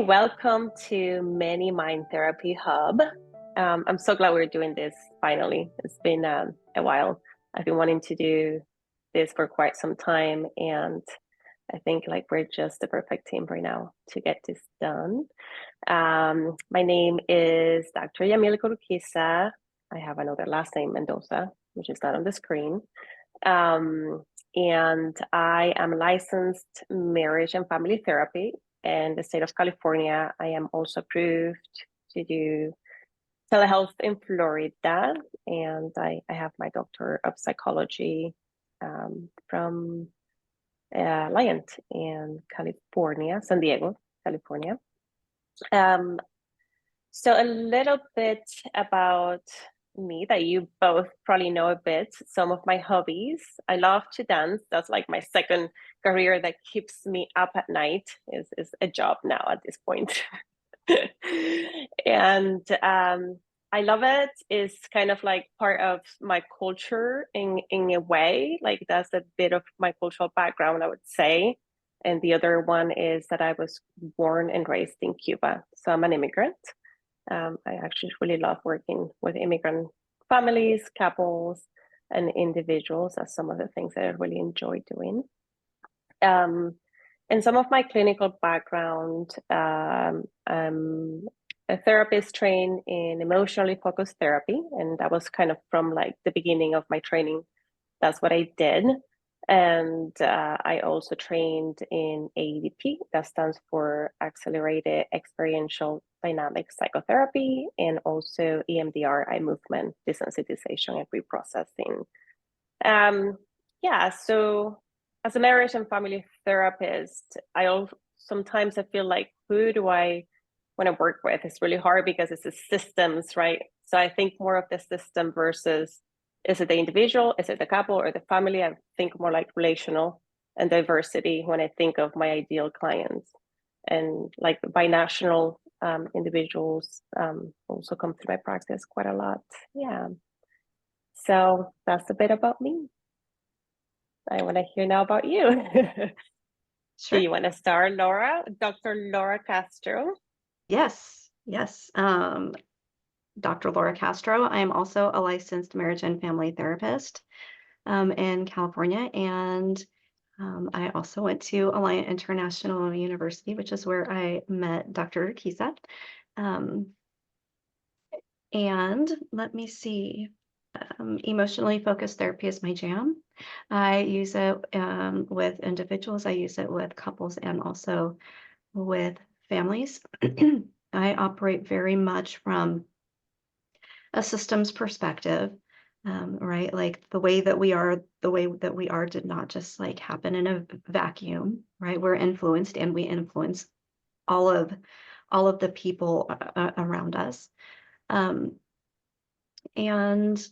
Welcome to Many Mind Therapy Hub. I'm so glad we're doing this finally. It's been a while. I've been wanting to do this for quite some time, and I think we're just the perfect team right now to get this done. My name is Dr. Yamilka Urquiza. I have another last name, Mendoza, which is not on the screen. And I am licensed marriage and family therapy in the state of California. I am also approved to do telehealth in Florida, and I have my doctor of psychology from Alliant in California, San Diego, California. So a little bit about me that you both probably know a bit. Some of my hobbies. I love to dance. That's like my second career that keeps me up at night is a job now at this point. And I love it. It's kind of like part of my culture in a way. Like that's a bit of my cultural background, I would say. And the other one is that I was born and raised in Cuba. So I'm an immigrant. I actually really love working with immigrant families, couples, and individuals. That's some of the things that I really enjoy doing. And some of my clinical background, I'm a therapist trained in emotionally focused therapy, and that was kind of from like the beginning of my training. That's what I did. And I also trained in ADP, that stands for Accelerated Experiential Dynamic Psychotherapy, and also EMDR, eye movement desensitization and reprocessing. Yeah, so as a marriage and family therapist, sometimes I feel like who do I want to work with? It's really hard because it's the systems, right? So I think more of the system versus is it the individual, is it the couple or the family? I think more like relational and diversity when I think of my ideal clients. And like binational individuals also come through my practice quite a lot. Yeah. So that's a bit about me. I want to hear now about you. Do Sure. you want to start, Laura? Dr. Laura Castro? Yes. Dr. Laura Castro. I am also a licensed marriage and family therapist in California. And I also went to Alliant International University, which is where I met Dr. Urquiza. Um, and let me see. Emotionally focused therapy is my jam. I use it with individuals, I use it with couples, and also with families. I operate very much from a systems perspective, right? Like the way that we are did not just like happen in a vacuum, right? We're influenced and we influence all of the people around us. Um, and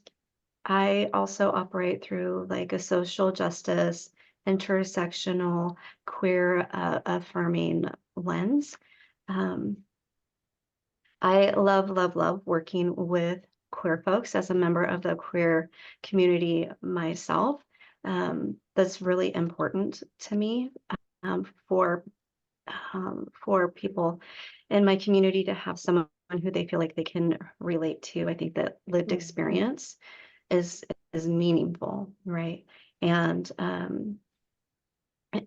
I also operate through like a social justice, intersectional, queer affirming lens. Um, I love working with queer folks as a member of the queer community myself. That's really important to me um, for for people in my community to have someone who they feel like they can relate to. I think that lived Mhm. experience is is meaningful, right? And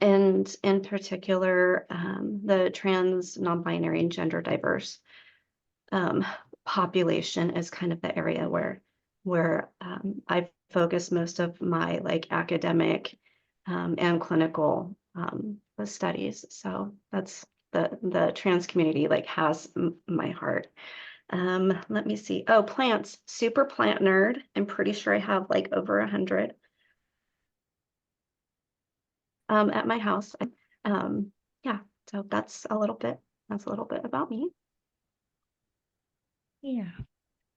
in particular, the trans, non-binary, and gender diverse um, population is kind of the area where I focus most of my like academic and clinical studies. So that's the trans community like has my heart. Let me see. Oh, plants, super plant nerd. I'm pretty sure I have like over 100 at my house. Yeah, so that's a little bit about me. Yeah,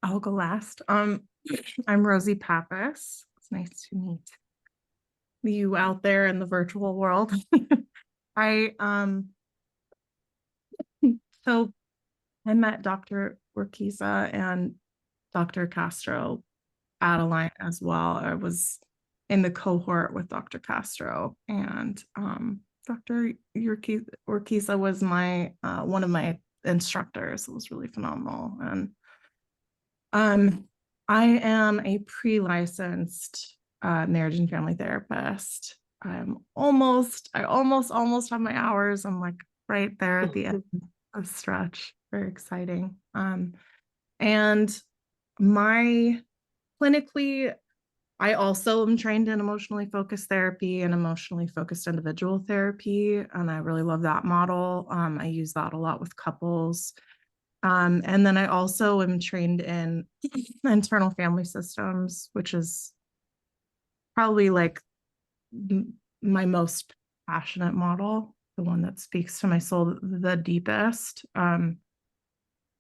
I'll go last. I'm Rosie Pappas. It's nice to meet you out there in the virtual world. I so I met Dr. Urquiza and Dr. Castro at Alliant as well. I was in the cohort with Dr. Castro, and Dr. Urquiza was my one of my instructors. It was really phenomenal. And I am a pre-licensed marriage and family therapist. I almost have my hours. I'm like right there at the end of stretch. Very exciting. And my clinically, I also am trained in emotionally focused therapy and emotionally focused individual therapy. And I really love that model. I use that a lot with couples. And then I also am trained in internal family systems, which is probably like my most passionate model, the one that speaks to my soul the deepest.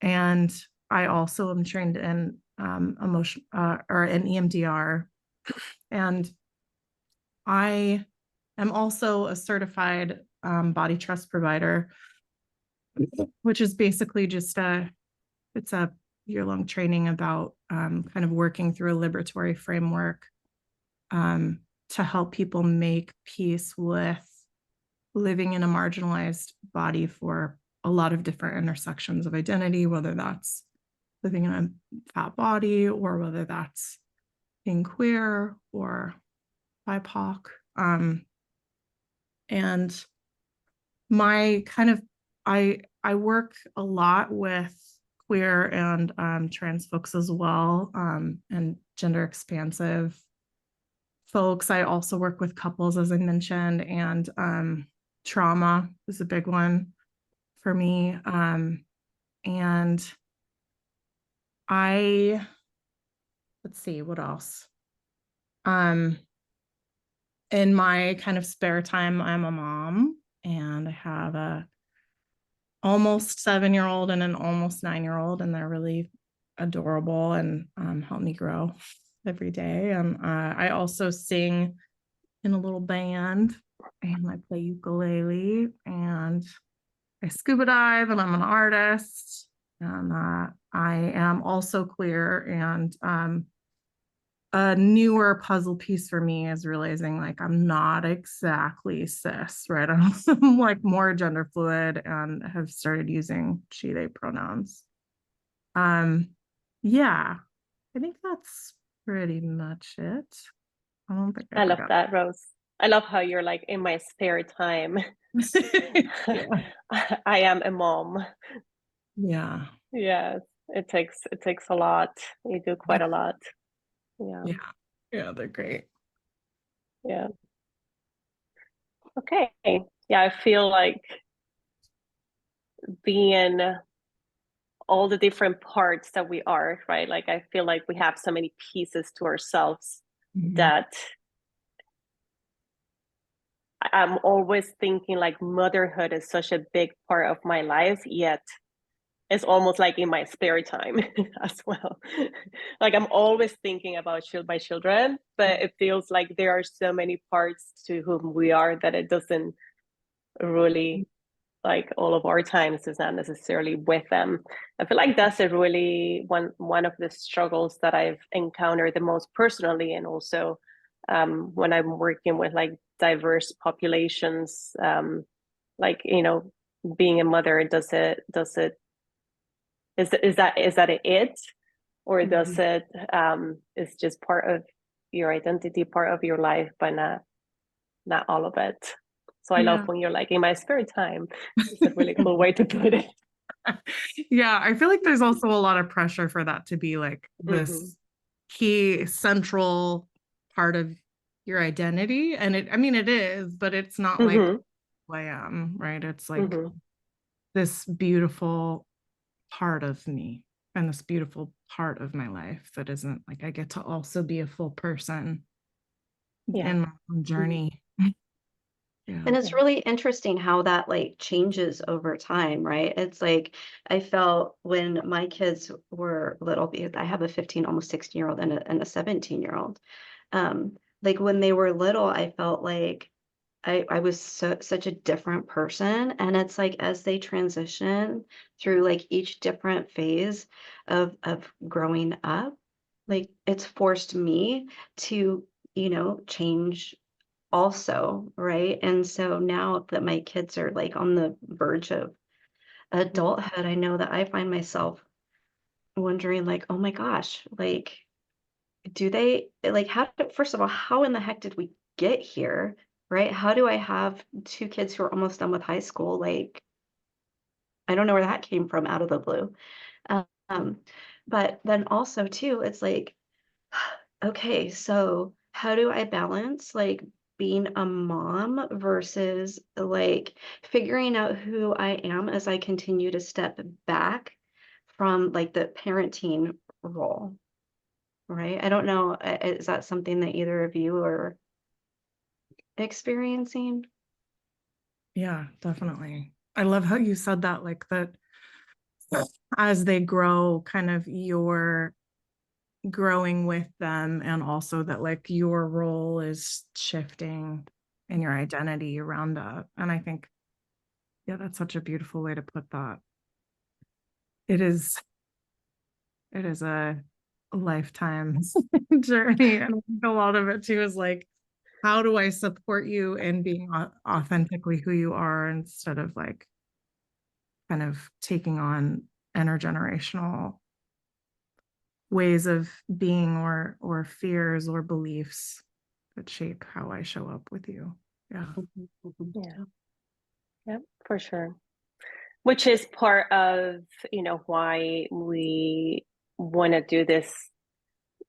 And I also am trained in emotion or in EMDR. And I am also a certified body trust provider, which is basically just it's a year-long training about kind of working through a liberatory framework to help people make peace with living in a marginalized body for a lot of different intersections of identity, whether that's living in a fat body or whether that's being queer or BIPOC. And my kind of, I work a lot with queer and trans folks as well, and gender expansive folks. I also work with couples, as I mentioned, and trauma is a big one for me. And let's see, what else? In my kind of spare time, I'm a mom, and I have a almost 7-year-old and an almost 9-year-old, and they're really adorable and help me grow every day. And I also sing in a little band, and I play ukulele, and I scuba dive, and I'm an artist, and I am also queer. And a newer puzzle piece for me is realizing like I'm not exactly cis, right? I'm like more gender fluid and have started using she, they pronouns. Yeah, I think that's pretty much it. I don't think I love that, Rose. I love how you're like, in my spare time, Yeah. I am a mom. Yeah. Yeah, it takes a lot. You do quite a lot. Yeah. Yeah, they're great. Yeah. Okay. Yeah, I feel like being all the different parts that we are, right? Like I feel like we have so many pieces to ourselves that I'm always thinking like motherhood is such a big part of my life, yet it's almost like in my spare time as well. Like I'm always thinking about my children, but it feels like there are so many parts to whom we are that it doesn't really, like all of our times is not necessarily with them. I feel like that's a really one of the struggles that I've encountered the most personally, and also when I'm working with like diverse populations, like being a mother, is that it, or does it is just part of your identity, part of your life, but not all of it. So I love when you're like, in my spare time. It's a really cool way to put it. Yeah, I feel like there's also a lot of pressure for that to be like this key central part of your identity. And it is, but it's not like who I am, right? It's like this beautiful part of me and this beautiful part of my life that isn't like, I get to also be a full person in my own journey. And it's really interesting how that like changes over time, right? It's like I felt when my kids were little, because I have a 15, almost 16-year-old and a 17-year-old. Like when they were little, I felt like I was such a different person. And it's like as they transition through like each different phase of growing up, like it's forced me to, change also, right? And so now that my kids are like on the verge of adulthood, I know that I find myself wondering like, oh my gosh, like, do they like first of all, how in the heck did we get here? Right? How do I have two kids who are almost done with high school? Like, I don't know where that came from out of the blue. Um, but then also too, it's like, okay, so how do I balance like being a mom versus like figuring out who I am as I continue to step back from like the parenting role, right? I don't know, is that something that either of you are experiencing? Yeah, definitely. I love how you said that, like that as they grow, kind of you're growing with them, and also that like your role is shifting and your identity around that. And I think, yeah, that's such a beautiful way to put that. It is a lifetime journey. And I think a lot of it too is like, how do I support you in being authentically who you are, instead of like kind of taking on intergenerational ways of being, or fears or beliefs that shape how I show up with you. Yeah. Yeah. Yeah, for sure. Which is part of, why we want to do this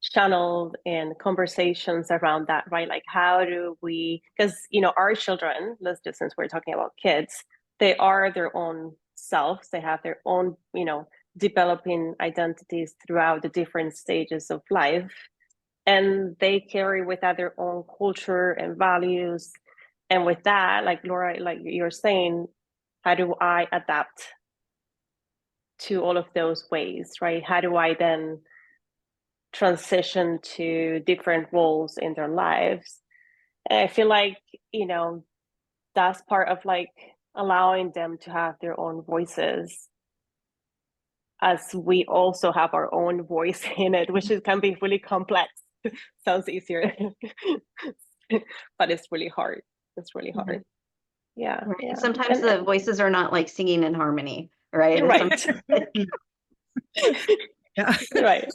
channel and conversations around that, right? Like, how do we, because, our children, let's just, since we're talking about kids, they are their own selves. They have their own, developing identities throughout the different stages of life. And they carry with that their own culture and values. And with that, like Laura, like you're saying, how do I adapt to all of those ways, right? How do I then transition to different roles in their lives? And I feel like, that's part of like allowing them to have their own voices, as we also have our own voice in it, which can be really complex. Sounds easier, but it's really hard. It's really hard. Mhm. Yeah. Right. Yeah. Sometimes the voices are not like singing in harmony, right? Right. Yeah. Right.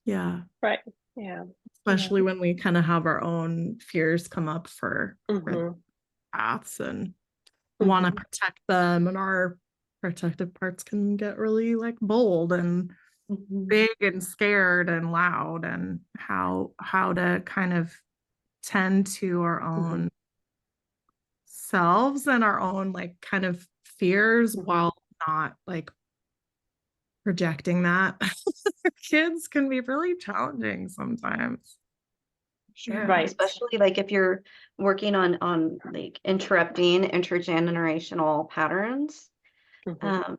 Yeah. Right. Yeah. Especially when we kind of have our own fears come up for Mm-hmm. paths, and want to protect them, and our protective parts can get really like bold and big and scared and loud, and how to kind of tend to our own selves and our own like kind of fears, while not like projecting that. Kids can be really challenging sometimes. Sure. Right. Especially like if you're working on like interrupting intergenerational patterns, Mm-hmm.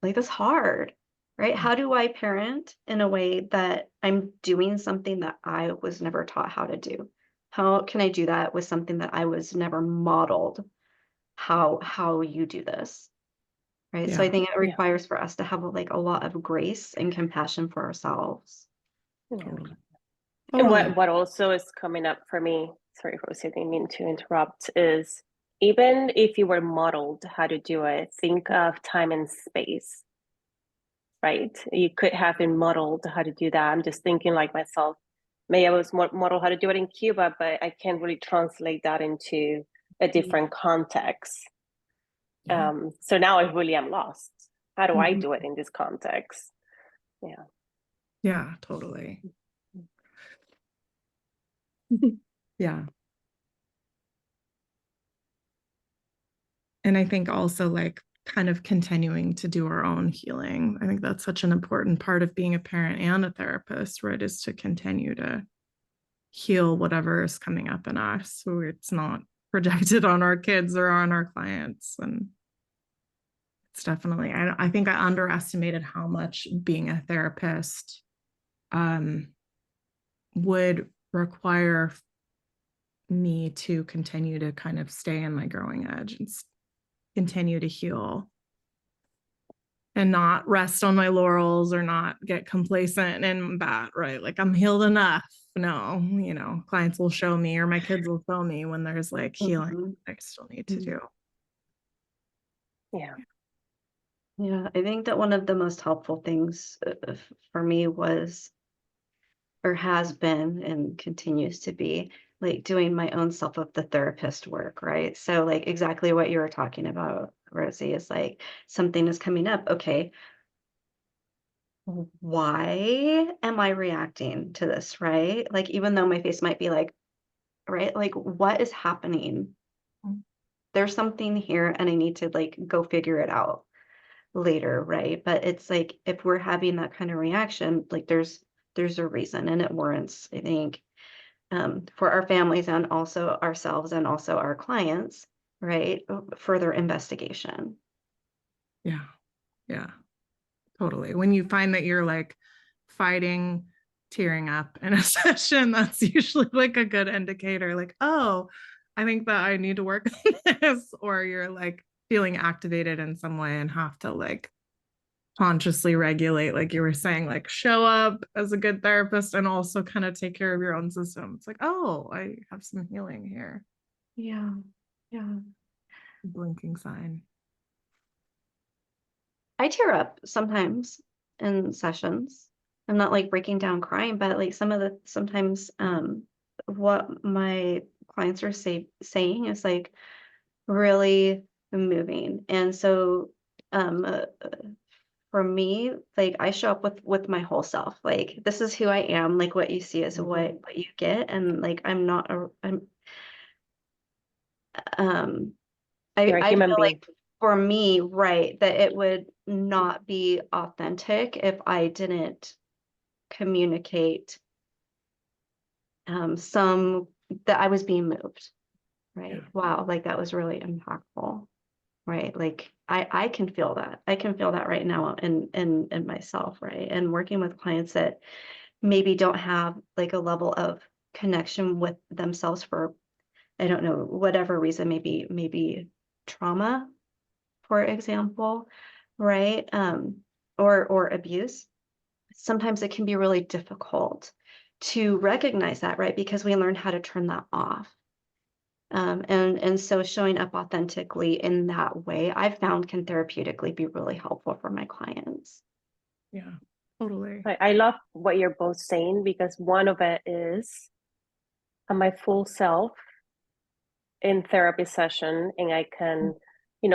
like that's hard, right? How do I parent in a way that I'm doing something that I was never taught how to do? How can I do that with something that I was never modeled how you do this? Right. So I Yeah. think it Yeah. requires for us to have like a lot of grace and compassion for ourselves. Yeah. Totally. And Totally. what also is coming up for me, sorry, Rosie, I didn't mean to interrupt, is even if you were modeled how to do it, think of time and space, right? You could have been modeled how to do that. I'm just thinking like myself, maybe I was modeled how to do it in Cuba, but I can't really translate that into a different context. Yeah. So now I really am lost. How do I Mhm. do it in this context? Yeah. Yeah, totally. Yeah. And I think also like kind of continuing to do our own healing. I think that's such an important part of being a parent and a therapist, right? Is to continue to heal whatever is coming up in us, so it's not projected on our kids or on our clients. And it's definitely, I think I underestimated how much being a therapist would require me to continue to kind of stay in my growing edge and continue to heal and not rest on my laurels or not get complacent in that, right? Like I'm healed enough. No, clients will show me or my kids will show me when there's like healing I still need to do. Yeah. Yeah, I think that one of the most helpful things for me was, or has been and continues to be, like doing my own self of the therapist work, right? So like exactly what you were talking about, Rosie, is like something is coming up. Okay, why am I reacting to this, right? Like even though my face might be like, right, like what is happening? There's something here and I need to like go figure it out later, right? But it's like if we're having that kind of reaction, like there's a reason and it warrants, I think, for our families and also ourselves and also our clients, right? Further investigation. Yeah. Yeah. Totally. When you find that you're like fighting, tearing up in a session, that's usually like a good indicator. Like, oh, I think that I need to work on this, or you're like feeling activated in some way and have to like consciously regulate, like you were saying, like show up as a good therapist and also kind of take care of your own system. It's like, oh, I have some healing here. Yeah. Yeah. Blinking sign. I tear up sometimes in sessions. I'm not like breaking down crying, but like sometimes what my clients are saying is like really moving. And so for me, like I show up with my whole self. Like this is who I am. Like what you see is what you get. And like I'm um You're a I feel human being. like for me, right, that it would not be authentic if I didn't communicate some that I was being moved, right? Yeah. Wow, like that was really impactful, right? Like I can feel that. I can feel that right now in myself, right? And working with clients that maybe don't have like a level of connection with themselves for, I don't know, whatever reason, maybe trauma, for example, right? Or abuse. Sometimes it can be really difficult to recognize that, right? Because we learn how to turn that off. And so showing up authentically in that way, I've found can therapeutically be really helpful for my clients. Yeah, totally. I love what you're both saying, because one of it is my full self in therapy session, and I can,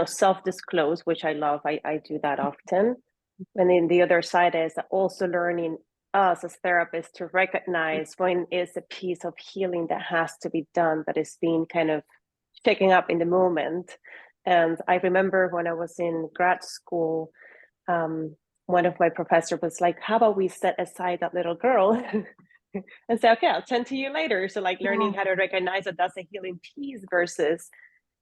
self-disclose, which I love. I do that often. And then the other side is also learning us as therapists to recognize when is a piece of healing that has to be done, that is being kind of shaking up in the moment. And I remember when I was in grad school, one of my professors was like, how about we set aside that little girl and say, okay, I'll tend to you later. So like learning how to recognize that that's a healing piece versus,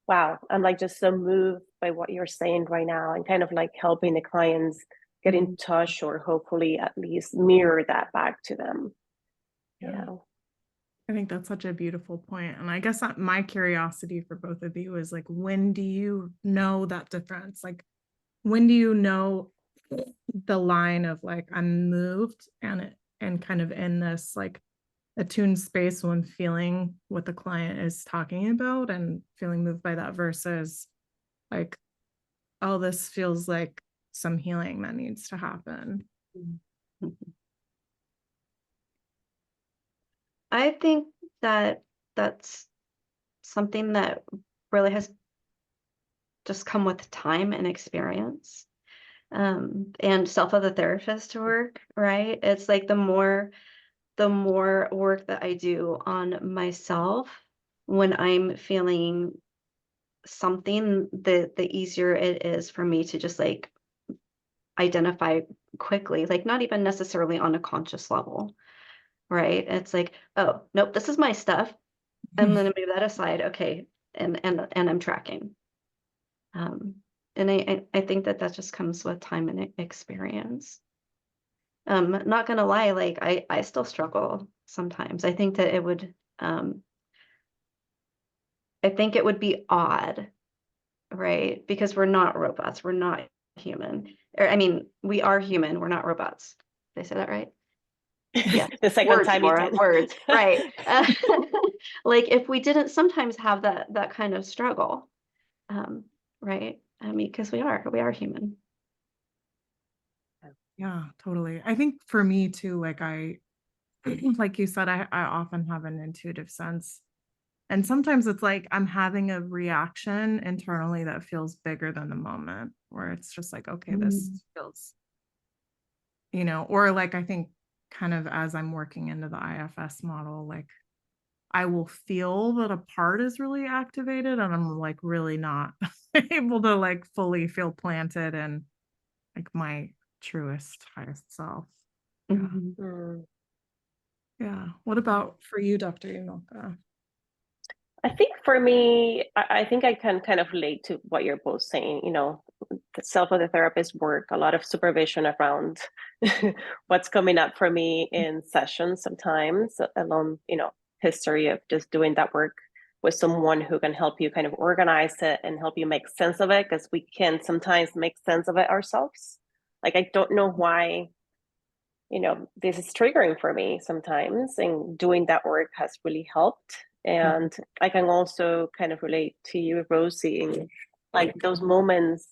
wow, I'm like just so moved by what you're saying right now, and kind of like helping the clients get in touch, or hopefully at least mirror that back to them. Yeah. I think that's such a beautiful point. And I guess that my curiosity for both of you is like, when do you know that difference? Like, when do you know the line of like, I'm moved and kind of in this like attuned space when feeling what the client is talking about and feeling moved by that versus like, oh, this feels like some healing that needs to happen. I think that that's something that really has just come with time and experience. And self of the therapist work, right? It's like the more work that I do on myself when I'm feeling something, the easier it is for me to just like identify quickly, like not even necessarily on a conscious level, right? It's like, oh, nope, this is my stuff. I'm going to move that aside. Okay. And I'm tracking. And I think that just comes with time and experience. Not gonna lie, like I still struggle sometimes. I think that I think it would be odd, right? Because we're not robots. We're not human. Or I mean, we are human. We're not robots. Did I say that right? Yeah. The second Words, time you Laura, did. words. Right. Like if we didn't sometimes have that kind of struggle, right? I mean, because we are human. Yeah, totally. I think for me too, like like you said, I often have an intuitive sense. And sometimes it's like I'm having a reaction internally that feels bigger than the moment, where it's just like, okay, this feels, or like I think kind of as I'm working into the IFS model, like I will feel that a part is really activated and I'm like really not able to like fully feel planted in like my truest, highest self. Yeah. Mhm. Yeah. What about for you, Dr. Yamilka? I think for me, I think I can kind of relate to what you're both saying. The self of the therapist work, a lot of supervision around what's coming up for me in sessions sometimes, along, history of just doing that work with someone who can help you kind of organize it and help you make sense of it, because we can sometimes make sense of it ourselves. Like, I don't know why, this is triggering for me sometimes, and doing that work has really helped. And I can also kind of relate to you, Rosie, in like those moments,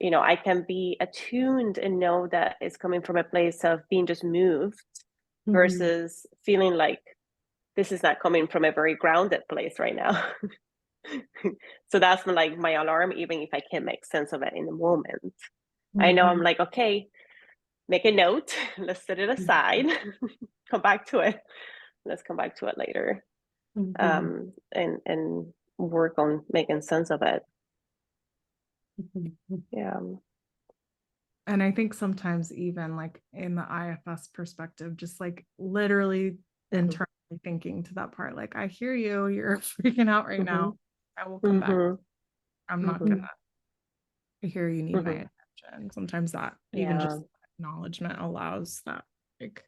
I can be attuned and know that it's coming from a place of being just moved versus feeling like this is not coming from a very grounded place right now. So that's like my alarm, even if I can't make sense of it in the moment. I know I'm like, okay, make a note, let's set it aside, come back to it. Let's come back to it later, and work on making sense of it. Yeah. And I think sometimes even like in the IFS perspective, just like literally internally thinking to that part, like, I hear you, you're freaking out right now. I will come back. I'm not gonna hear you need my attention. Sometimes that even just acknowledgement allows that like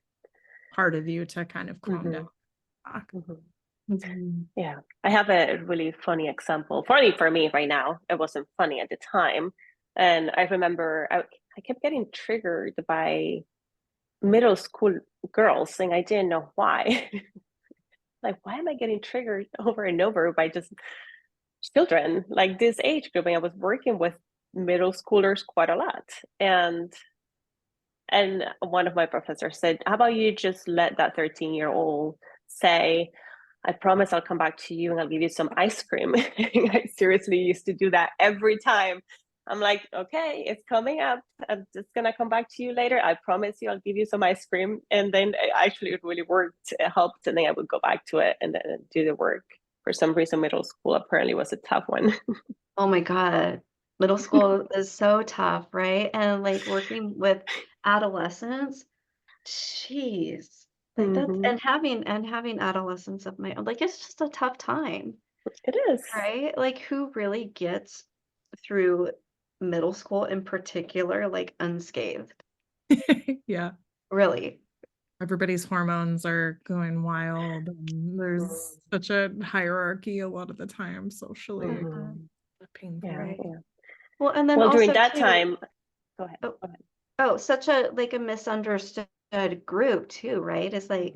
part of you to kind of calm down. Yeah, I have a really funny example. Funny for me right now. It wasn't funny at the time. And I remember I kept getting triggered by middle school girls, and I didn't know why. Like, why am I getting triggered over and over by just children like this age group? And I was working with middle schoolers quite a lot. And one of my professors said, how about you just let that 13-year-old say, I promise I'll come back to you and I'll give you some ice cream. I seriously used to do that every time. I'm like, okay, it's coming up. I'm just going to come back to you later. I promise you I'll give you some ice cream. And then actually it really worked. It helped. And then I would go back to it and then do the work. For some reason, middle school apparently was a tough one. Oh my God. Middle school is so tough, right? And like working with adolescents, jeez. Like that's and having adolescents of my own, like it's just a tough time, It is. right? Like who really gets through middle school in particular, like unscathed? Yeah. Really. Everybody's hormones are going wild. And there's such a hierarchy a lot of the time socially. Painful. Yeah, Right. yeah. Well, and then Well, during also that too, time, go ahead. oh, Go ahead. oh, such a like a misunderstood group too, right? It's like,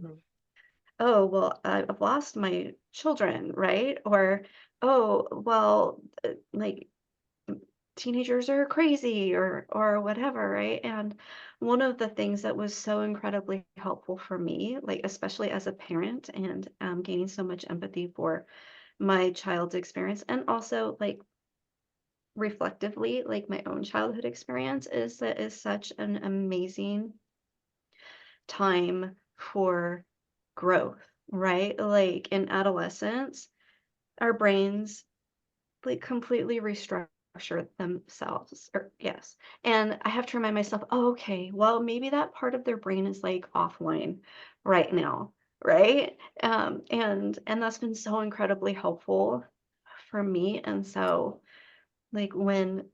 oh, well, I've lost my children, right? Or, oh, well, like teenagers are crazy or whatever, right? And one of the things that was so incredibly helpful for me, like especially as a parent and gaining so much empathy for my child's experience and also like reflectively like my own childhood experience is that is such an amazing time for growth, right? Like in adolescence, our brains like completely restructure themselves. Or yes. And I have to remind myself, oh, okay, well, maybe that part of their brain is like offline right now, right? And that's been so incredibly helpful for me. And so like when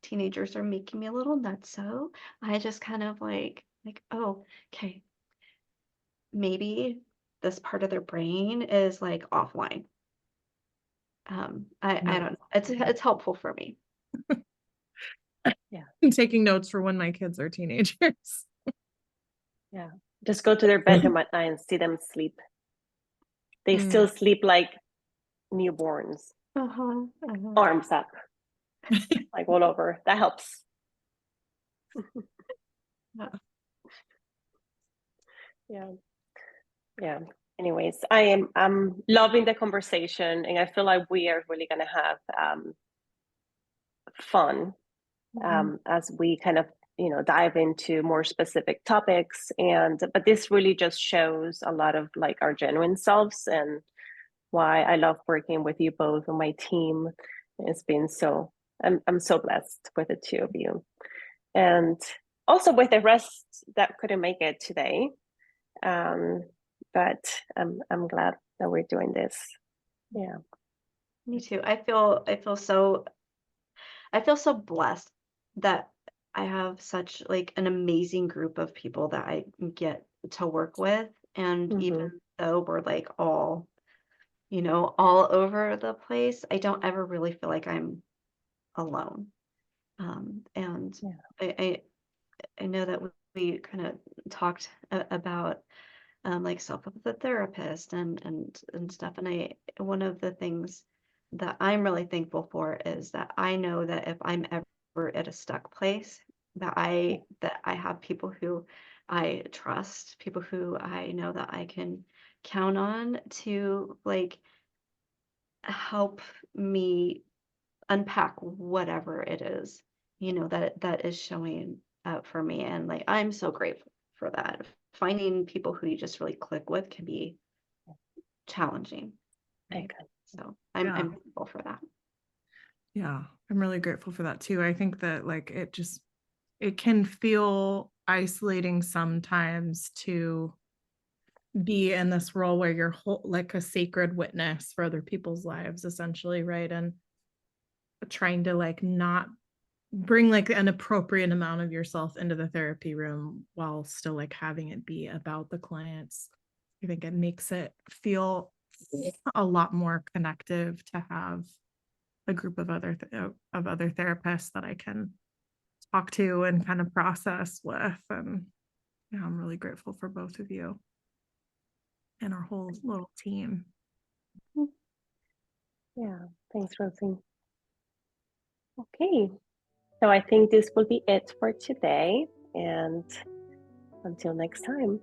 teenagers are making me a little nutso, I just kind of like, oh, okay, maybe this part of their brain is like offline. I don't know. It's helpful for me. I'm taking notes for when my kids are teenagers. Yeah. Just go to their bedroom at night and see them sleep. They still sleep like newborns, arms up, like all over. That helps. Yeah. Yeah. Anyways, I'm loving the conversation, and I feel like we are really gonna have fun as we kind of dive into more specific topics. And but this really just shows a lot of like our genuine selves, and why I love working with you both on my team. It's been so I'm so blessed with the two of you, and also with the rest that couldn't make it today. But I'm glad that we're doing this. Yeah. Me too. I feel so blessed that I have such like an amazing group of people that I get to work with. And even though we're like all over the place, I don't ever really feel like I'm alone. And I know that we kind of talked about like self with a therapist and stuff. And one of the things that I'm really thankful for is that I know that if I'm ever at a stuck place, that I have people who I trust, people who I know that I can count on to like help me unpack whatever it is, that is showing up for me. And like I'm so grateful for that. Finding people who you just really click with can be challenging. Right? So I'm grateful for that. Yeah, I'm really grateful for that too. I think that like it can feel isolating sometimes to be in this role where you're like a sacred witness for other people's lives, essentially, right? And trying to like not bring like an appropriate amount of yourself into the therapy room while still like having it be about the clients. I think it makes it feel a lot more connective to have a group of other therapists that I can talk to and kind of process with. And yeah, I'm really grateful for both of you and our whole little team. Yeah, thanks, Rosie. Okay, so I think this will be it for today, and until next time.